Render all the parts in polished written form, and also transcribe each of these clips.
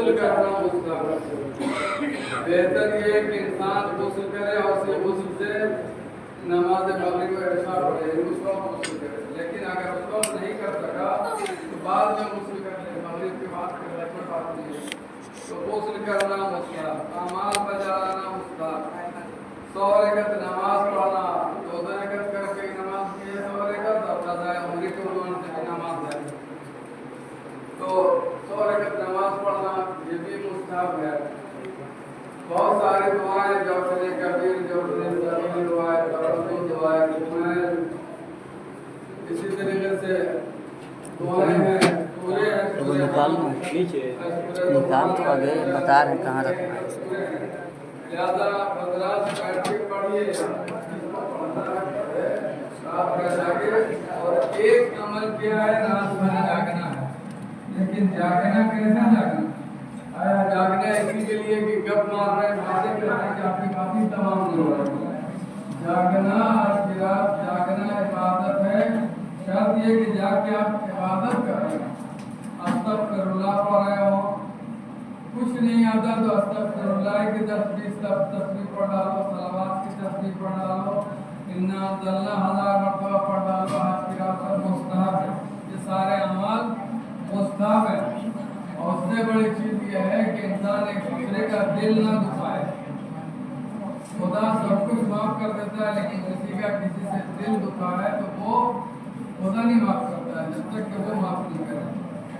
غسل کرنا مستحب ہے۔ بہتر یہ ہے کہ انسان غسل کرے اور اسے غسل سے نماز مغرب و عشاء پڑھے، اس وقت غسل کرے۔ لیکن اگر اس وقت نہیں کر سکا تو بعد میں غسل کر لے، مغرب کے بعد کر لے، کوئی بات نہیں ہے۔ تو غسل کرنا مستحب، اعمال بجانا مستحب، 100 رکعت نماز پڑھنا، 2 رکعت کر کے نماز کی ہے 100 رکعت، اور قضاء عمرے کے عنوان سے بھی نماز ہے تو 100 رکعت نماز پڑھنا یہ بھی مستحب ہے۔ بہت ساری دعائیں، جوہر کبیر، جوہر صغیر دعائیں، ترسل دعائیں، دعائیں، اسی طریقے سے دعائیں ہیں پورے ہیں۔ وہ نکالنا نیچے نکال تو آگے بتا رہے کہاں رکھنا ہے۔ لہذا 15 سے بیٹھ کے پڑھیے آپ کا جاگے۔ اور ایک عمل کیا ہے، رات بھر جاگنا ہے، لیکن جاگنا کیسا جاگنا؟ آیا جاگنا اسی کے لیے کہ گپ مار رہے ہیں، باتیں کر رہے ہیں کہ آپ کی باتیں تمام نہیں ہو رہی ہے۔ جاگنا، آج کی رات جاگنا عبادت ہے۔ شرط یہ کہ جا کے آپ عبادت کر رہے ہیں، استغفر اللہ پڑھ رہے ہو، کچھ نہیں آتا تو استغفر اللہ کی تسبیح پڑھ ڈالو، صلوات کی تسبیح پڑھ ڈالو، انا انزلنا 1000 مرتبہ پڑھ ڈالو۔ آج کی رات پر مستحب ہے، یہ سارے اعمال مستحب ہیں۔ اور اس سے بڑی چیز یہ ہے کہ انسان ایک دوسرے کا دل نہ دکھائے۔ خدا سب کچھ معاف کر دیتا ہے، لیکن کسی کا کسی سے دل دکھا ہے تو وہ خدا نہیں معاف کرتا ہے جب تک کہ وہ معاف نہیں کرے۔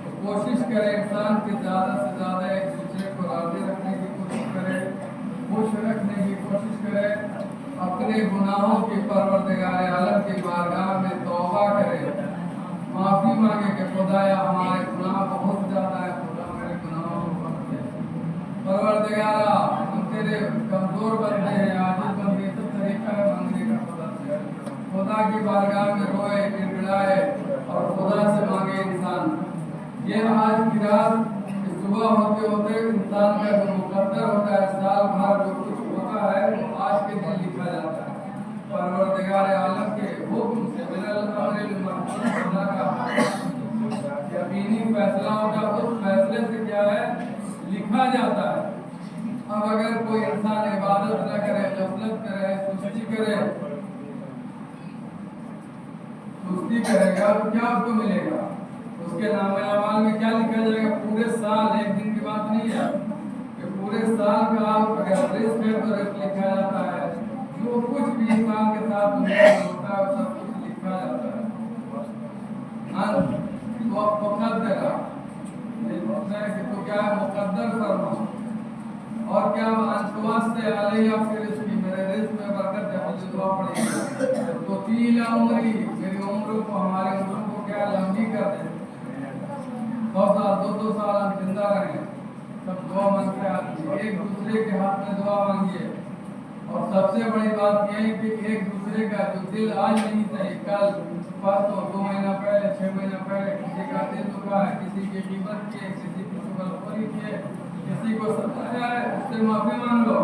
تو کوشش کرے انسان کہ زیادہ سے زیادہ ایک دوسرے کو راضی رکھنے کی کوشش کرے، خوش رکھنے کی کوشش کرے، اپنے گناہوں کی پروردگار عالم کی بارگاہ میں توبہ کرے، معافی مانگے کہ خدایا ہمارے گناہ بہت زیادہ ہے، خدا میرے گناہوں کو بخش دے۔ پروردگارا ہم تیرے کمزور بندے ہیں، عاجز بندے، تو طریقہ ہے مانگنے کا خدا سے۔ خدا کی بارگاہ میں روئے، گڑگڑائے اور خدا سے مانگے انسان۔ یہ آج کی رات صبح ہوتے ہوتے انسان کا جو مقدر ہوتا ہے، سال بھر جو کچھ ہوتا ہے وہ آج کے دن لکھا جاتا ہے۔ پروردگار عالم کے حکم سے من الامر المعروف، خدا کا یقینی فیصلہ ہوگا، اس فیصلے سے کیا ہے لکھا جاتا ہے۔ اب اگر کوئی انسان عبادت نہ کرے، غفلت کرے، سستی کرے گا تو کیا اس کو ملے گا؟ اس کے نام اعمال میں کیا لکھا جائے گا؟ پورے سال، ایک دن کی بات نہیں ہے کہ پورے سال کا اگر رزق ہے تو رزق لکھا جاتا ہے، جو کچھ بھی انسان کے ساتھ دنیا میں ہوتا ہے سب کچھ لکھا جاتا ہے۔ مقدر تو کیا ہے؟ مقدر فرما۔ اور کیا انتواستے علیہ پھر اس کی میرے رزق میں برکت ہے، مجھے دعا پڑے گی تو طیل عمری، میری عمر کو، ہماری عمر کو کیا لمبی کر دے، 100 سال 200 سال ہم زندہ رہیں۔ سب دعا مانگتے ہیں، ایک دوسرے کے ہاتھ میں دعا مانگیے۔ اور سب سے بڑی بات یہ ہے کہ ایک دوسرے کا جو دل آج نہیں صحیح، کل پرسوں 2 مہینہ پہلے 6 مہینہ پہلے کسی کا دل دکھا ہے، کسی کی غیبت کی ہے، کسی کی چغلخوری کی ہے، کسی کو ستایا ہے، اس سے معافی مانگ لو،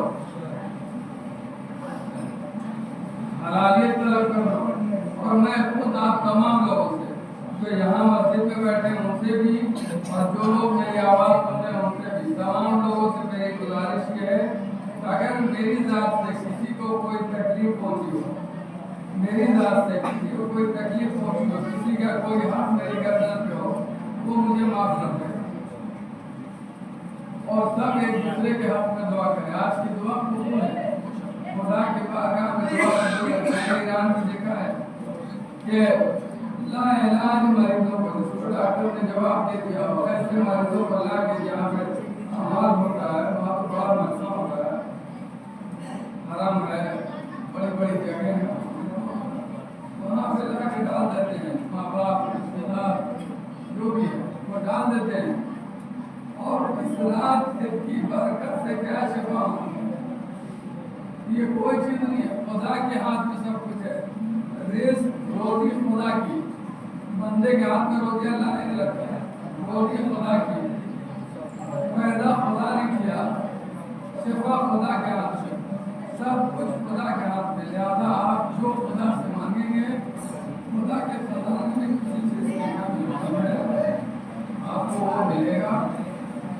حلالیت طلب کرو۔ اور میں خود آپ تمام لوگوں سے جو یہاں مسجد میں بیٹھے ہیں ان سے بھی، اور جو لوگ میری آواز سنتے ہیں ان سے بھی، تمام لوگوں سے میری گزارش یہ ہے کہ اگر میری ذات سے کسی کو کوئی تکلیف پہنچی ہو، میری ذات سے کسی کو کوئی تکلیف پہنچی ہو، کسی کا کوئی ہاتھ میری گردن پہ ہو، وہ مجھے معاف کر دے، اور سب ایک دوسرے کے ہاتھ میں دعا کریں۔ آج کی دعا قبول ہے، خدا کی بارگاہ میں دعا کریں۔ ایران میں دیکھا ہے کہ لا علاج مریضوں کو، جس کو ڈاکٹر نے جواب دے دیا، اور ایسے مریضوں کو لا کے جہاں پہ عمل ہوتا ہے وہاں تو بڑا نقصان ہوتا ہے، حرام ہے، بڑی بڑی جگہ ہیں، وہاں پہ لا کے ڈال دیتے ہیں، ماں باپ رشتے دار جو بھی ہے وہ ڈال دیتے ہیں، اور اس رات کی برکت سے کیا شفا ہوتی ہے؟ یہ کوئی چیز نہیں ہے، خدا کے ہاتھ میں سب کچھ ہے۔ رزق روزی خدا کی، بندے کے ہاتھ میں روزی اللہ نہیں رکھتا ہے، روزی خدا کی، پیدا خدا نے کیا، شفا خدا کے ہاتھ میں، سب کچھ خدا کے ہاتھ میں۔ لہذا آپ جو خدا سے مانگیں گے، خدا کے خزانے میں کسی چیز کی کمی نہیں ہے، آپ کو وہ ملے گا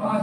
5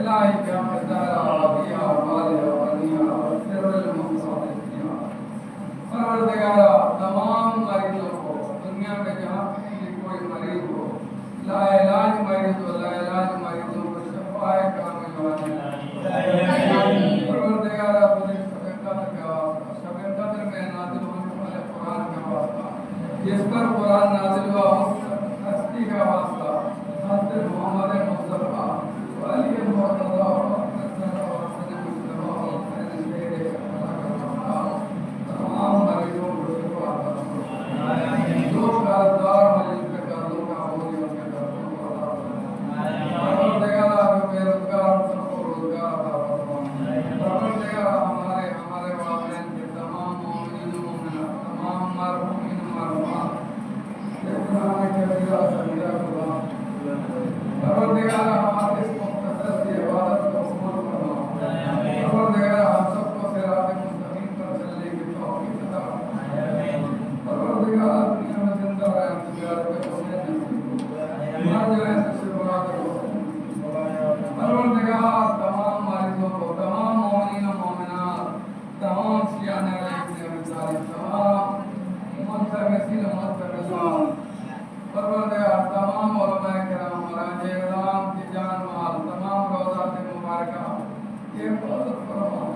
الہی کیا مدارا دیا والیا ونیا سر المصالحیا پروردگارا تمام مریضوں کو دنیا میں جہاں بھی کوئی مریض ہو لا علاج مریض ہو لا علاج مریضوں کو شفا کامل والا پروردگارا پوری شب قدر میں نازل ہونے والے قرآن کا واسطہ جس پر قرآن نازل ہوا ہستی کا واسطہ حضرت محمد مصطفیٰ علی مرتضیٰ تمام مریضوں کو شفا جو قرضدار مریض کے قرضوں کا عبوری ان کے قرضوں کو عطا فرما پروردگارا جو بے روزگار سب کو روزگار عطا فرما پروردگارا ہمارے والدین کے تمام مومنین و مومنات تمام مرحومین و مرحومات قرآن کے بلا سمیرہ خدا پروردگارا ہمارے اس مختصر سی عبادت کو قبول فرما پروردگارا ہم سب کو صراط مستقیم پر چلنے کی توفیق عطا فرما پروردگارا دنیا میں زندہ رہے ہم تجارت کے حسین نصیب مر جائیں تو شکرات کو پروردگار تمام مریضوں کو تمام مومنین و مومنات تمام شیعہ علیہ السلام تمام منتقسین و منتقسات پروردگار تمام علماء کرام مراجع اعظام کی جان مال تمام روضات مبارکہ یہ حفاظت فرما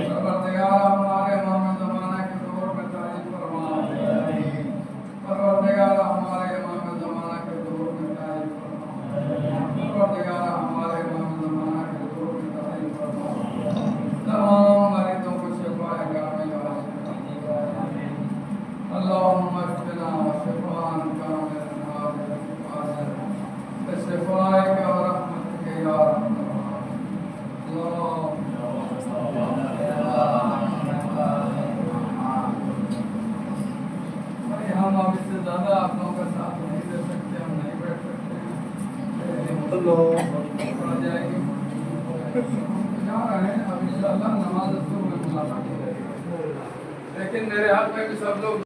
پروردگار ہمارے امام زمانہ کے دور میں تعریف فرما پروردگار ہمارے امام زمانہ کے دور میں تعریف فرما پروردگار ہمارے امام زمانہ کے دور میں تعریف فرما تمام مریضوں کو شفا کامل عطا اللهم اشفنا شفاء كاملا بشفائك ورحمتك يا ارحم ہم اب اس سے زیادہ آپ لوگوں کا ساتھ نہیں دے سکتے ہم نہیں بیٹھ سکتے ہو جائے گی جا رہے ہیں اب انشاءاللہ نماز الظہر میں ملاقات ہوگی لیکن میرے حق میں بھی سب لوگ